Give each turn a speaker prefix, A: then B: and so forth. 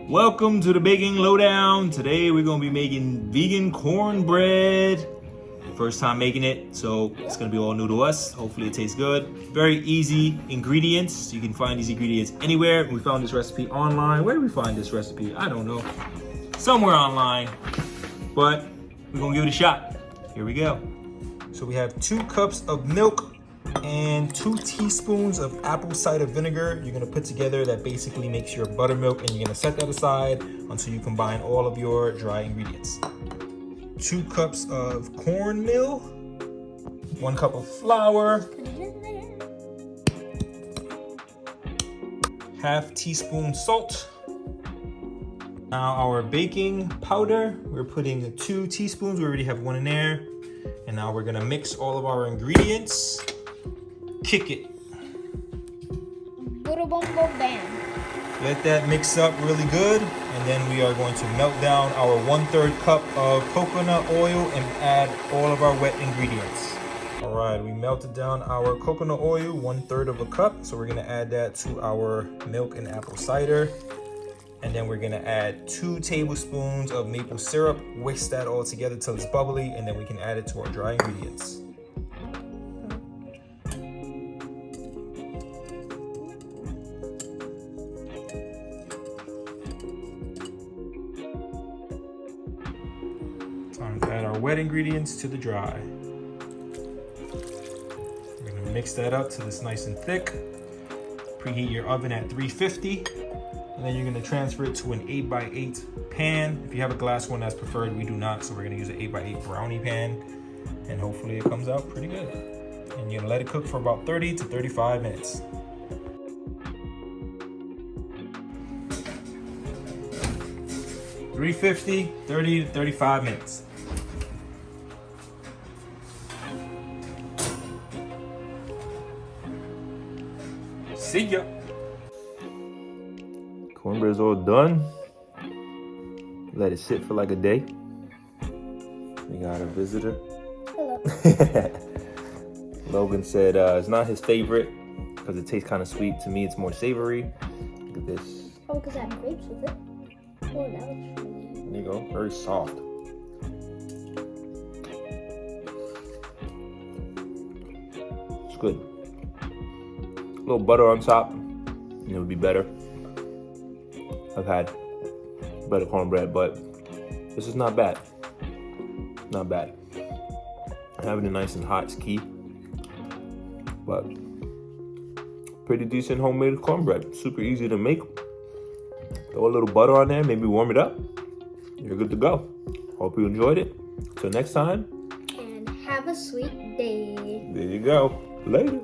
A: Welcome to the Baking Lowdown. Today we're gonna be making vegan cornbread. First time making it, so it's gonna be all new to us. Hopefully it tastes good. Very easy ingredients. You can find these ingredients anywhere. We found this recipe online. Where did we find this recipe? I don't know. Somewhere online, but we're gonna give it a shot. Here we go. So we have 2 cups of milk and 2 teaspoons of apple cider vinegar. You're gonna put together that basically makes your buttermilk, and you're gonna set that aside until you combine all of your dry ingredients. 2 cups of cornmeal, 1 cup of flour, ½ teaspoon salt. Now our baking powder, we're putting 2 teaspoons. We already have 1 in there. And now we're gonna mix all of our ingredients. Kick it.
B: Bam.
A: Let that mix up really good, and then we are going to melt down our 1/3 cup of coconut oil and add all of our wet ingredients. All right, we melted down our coconut oil, 1/3 of a cup. So we're gonna add that to our milk and apple cider. And then we're gonna add 2 tablespoons of maple syrup, whisk that all together till it's bubbly, and then we can add it to our dry ingredients. Time to add our wet ingredients to the dry. We're gonna mix that up till it's nice and thick. Preheat your oven at 350. And then you're gonna transfer it to an 8x8 pan. If you have a glass one, that's preferred. We do not, so we're gonna use an 8x8 brownie pan. And hopefully it comes out pretty good. And you're gonna let it cook for about 30 to 35 minutes. $350, 30 to 35 minutes. See ya. Cornbread's all done. Let it sit for like a day. We got a visitor.
B: Hello.
A: Logan said it's not his favorite because it tastes kind of sweet. To me, it's more savory. Look at this.
B: Oh, because I have grapes with it. Oh, that looks really good.
A: There you go. Very soft. It's good. A little butter on top, and it would be better. I've had better cornbread, but this is not bad. Not bad. Having it nice and hot is key, but pretty decent homemade cornbread. Super easy to make. Throw a little butter on there, maybe warm it up. You're good to go. Hope you enjoyed it. Till next time.
B: And have a sweet day.
A: There you go. Later.